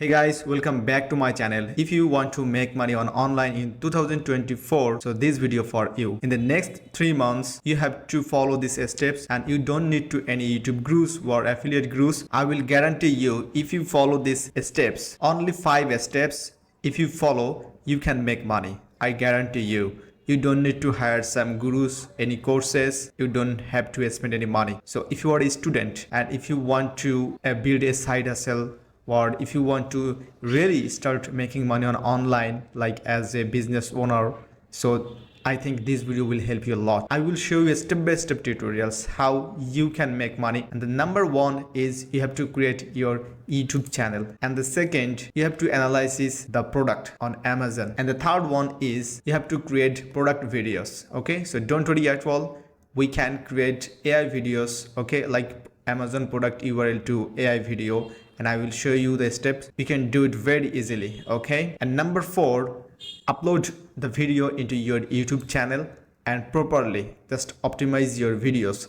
Hey guys, welcome back to my channel. If you want to make money on online in 2024, so this video for you. In the next 3 months, you have to follow these steps and you don't need to any YouTube gurus or affiliate gurus. I will guarantee you if you follow these steps, only 5 steps, if you follow, you can make money. I guarantee you. You don't need to hire some gurus, any courses. You don't have to spend any money. So if you are a student and if you want to build a side hustle, or if you want to really start making money on online like as a business owner, so I think this video will help you a lot. I will show you step-by-step tutorials how you can make money. And the number one is you have to create your YouTube channel, and the second you have to analyze the product on Amazon, and the third one is you have to create product videos. Okay, so don't worry at all, we can create AI videos, okay, like Amazon product URL to AI video, and I will show you the steps. You can do it very easily. Okay, and number 4, upload the video into your YouTube channel and properly just optimize your videos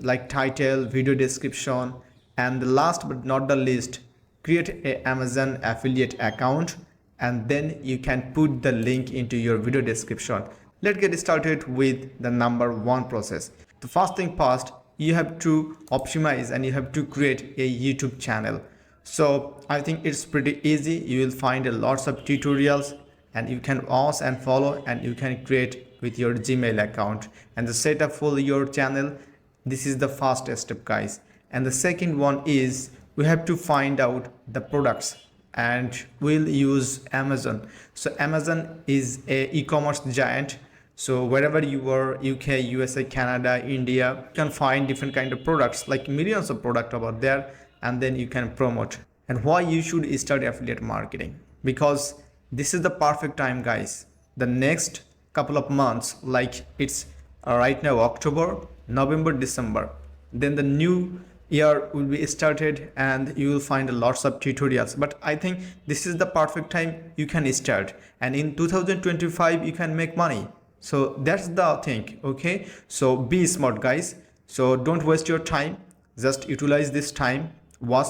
like title, video description, and the last but not the least, create a Amazon affiliate account, and then you can put the link into your video description. Let's get started with the number 1 process. The first thing first, you have to optimize and you have to create a YouTube channel. So I think it's pretty easy. You will find lots of tutorials and you can watch and follow, and you can create with your Gmail account and the setup for your channel. This is the first step, guys. And the second one is we have to find out the products, and we'll use Amazon. So Amazon is a e-commerce giant. So wherever you are, UK, USA, Canada, India, you can find different kind of products, like millions of products over there, and then you can promote. And why you should start affiliate marketing? Because this is the perfect time, guys. The next couple of months, like it's right now October, November, December, then the new year will be started and you will find lots of tutorials. But I think this is the perfect time you can start, and in 2025 you can make money. So that's the thing. Okay, so be smart, guys. So don't waste your time, just utilize this time, watch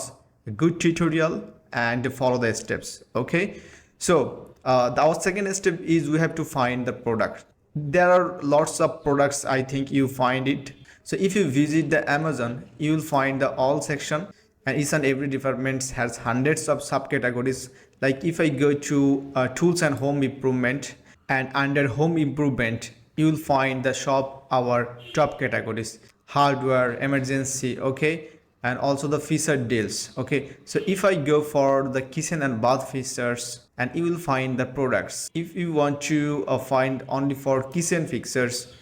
a good tutorial and follow the steps. Okay, so our second step is we have to find the product. There are lots of products, I think you find it. So if you visit the Amazon, you will find the all section, and each and every department has hundreds of subcategories. Like if I go to tools and home improvement, and under home improvement you will find the shop our top categories: hardware, emergency, okay, and also the featured deals. Okay, so if I go for the kitchen and bath features, and you will find the products. If you want to find only for kitchen fixtures,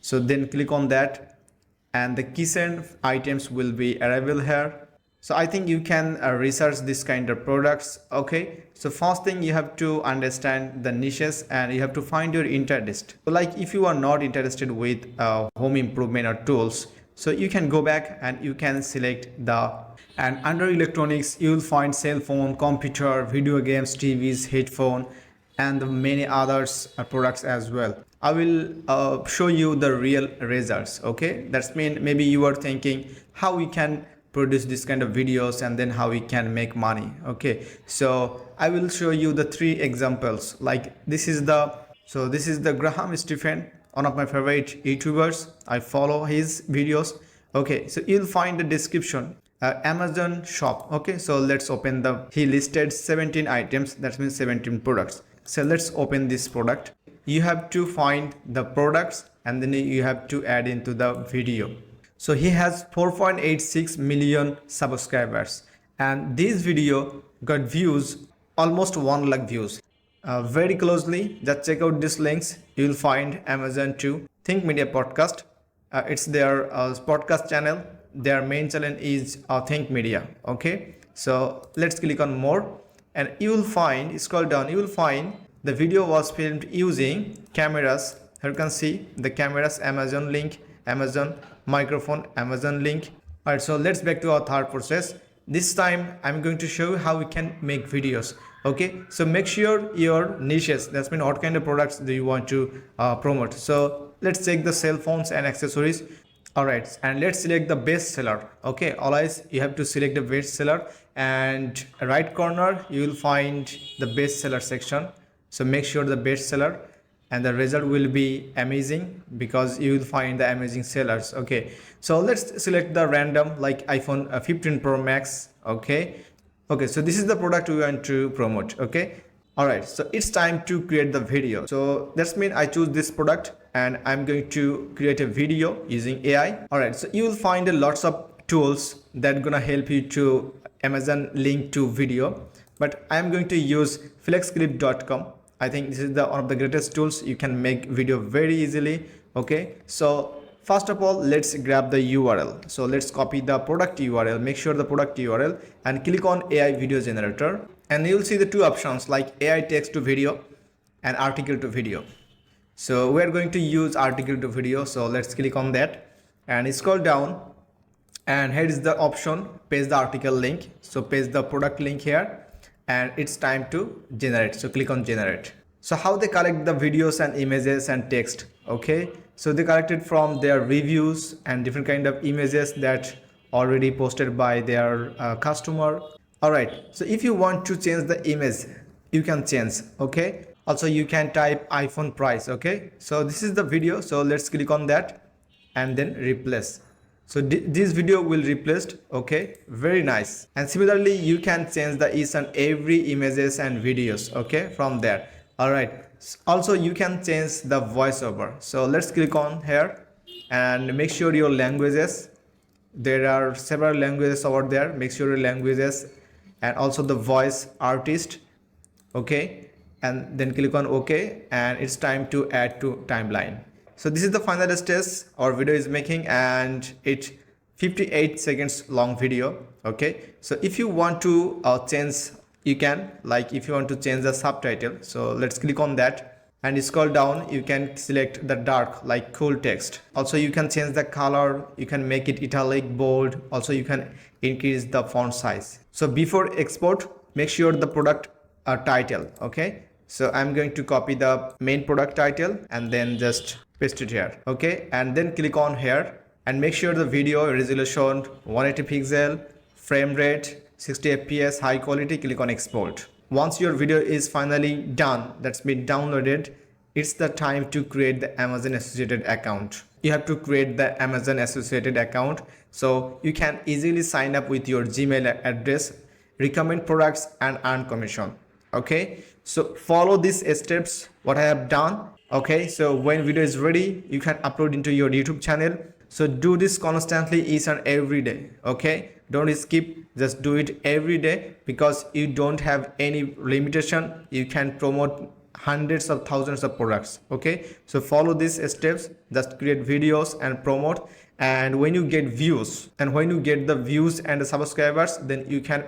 so then click on that and the kitchen items will be available here. So I think you can research this kind of products. Okay, so first thing you have to understand the niches and you have to find your interest. So like if you are not interested with home improvement or tools, so you can go back and you can select and under electronics you will find cell phone, computer, video games, TVs, headphone, and many others products as well. I will show you the real results. Okay, that's mean maybe you are thinking how we can produce this kind of videos and then how we can make money. Okay, so I will show you the 3 examples. Like this is the Graham Stephen, one of my favorite YouTubers. I follow his videos. Okay, so you'll find the description Amazon shop. Okay, so let's open he listed 17 items, that means 17 products. So let's open this product. You have to find the products and then you have to add into the video. So he has 4.86 million subscribers, and this video got views almost 1 lakh views. Very closely, just check out these links. You will find Amazon to Think Media podcast. It's their podcast channel. Their main channel is Think Media. Okay, so let's click on more, and you will find, scroll down, you will find the video was filmed using cameras. Here you can see the cameras, Amazon link, Amazon microphone, Amazon link. All right, so let's back to our third process. This time I'm going to show you how we can make videos. Okay, so make sure your niches, that's mean what kind of products do you want to promote. So let's check the cell phones and accessories. All right, and let's select the best seller. Okay, always you have to select the best seller, and right corner you will find the best seller section. So make sure the best seller, and the result will be amazing because you will find the amazing sellers. Okay, so let's select the random like iPhone 15 Pro Max. Okay, so this is the product we want to promote. Okay, all right, so it's time to create the video. So that's mean I choose this product and I'm going to create a video using AI. All right, so you will find a lots of tools that gonna help you to Amazon link to video, but I'm going to use flexclip.com. I think this is the one of the greatest tools. You can make video very easily. Okay, so first of all, let's grab the URL. So let's copy the product URL, make sure the product URL, and click on AI video generator. And you'll see the two options like AI text to video and article to video. So we're going to use article to video. So let's click on that and scroll down. And here is the option, paste the article link. So paste the product link here and it's time to generate. So click on generate. So how they collect the videos and images and text. Okay, so they collected from their reviews and different kind of images that already posted by their customer. All right, so if you want to change the image, you can change. Okay, also you can type iPhone price. Okay, so this is the video, so let's click on that and then replace. So this video will replaced. Okay, very nice. And similarly you can change the each and every images and videos, okay, from there. All right, also you can change the voiceover. So let's click on here and make sure your languages, there are several languages over there, make sure your languages, and also the voice artist. Okay, and then click on OK, and it's time to add to timeline. So this is the final stage our video is making, and it's 58 seconds long video. Okay, so if you want to change, you can, like if you want to change the subtitle, so let's click on that and scroll down. You can select the dark like cool text. Also you can change the color, you can make it italic, bold. Also you can increase the font size. So before export, make sure the product title. Okay, so I'm going to copy the main product title and then just paste it here. Okay, and then click on here and make sure the video resolution 180 pixel, frame rate 60 fps, high quality. Click on export. Once your video is finally done, that's been downloaded, it's the time to create the Amazon associated account. You have to create the Amazon associated account so you can easily sign up with your Gmail address, recommend products and earn commission. Okay, so follow these steps what I have done. Okay, so when video is ready, you can upload into your YouTube channel. So do this constantly each and every day. Okay, don't skip, just do it every day because you don't have any limitation. You can promote hundreds of thousands of products. Okay, so follow these steps, just create videos and promote. And when you get views, and when you get the views and the subscribers, then you can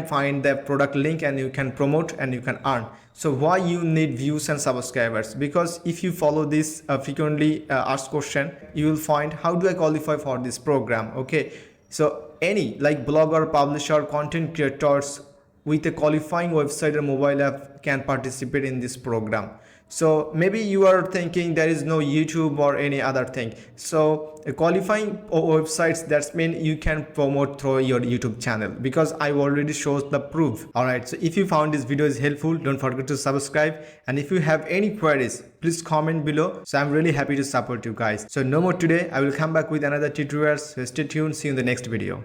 find the product link and you can promote and you can earn. So why you need views and subscribers? Because if you follow this frequently asked question, you will find how do I qualify for this program. Okay, so any like blogger, publisher, content creators with a qualifying website or mobile app can participate in this program. So maybe you are thinking there is no YouTube or any other thing. So qualifying websites, that's mean you can promote through your YouTube channel because I already shows the proof. All right, so if you found this video is helpful, don't forget to subscribe. And if you have any queries, please comment below. So I'm really happy to support you guys. So no more today. I will come back with another tutorial. So stay tuned. See you in the next video.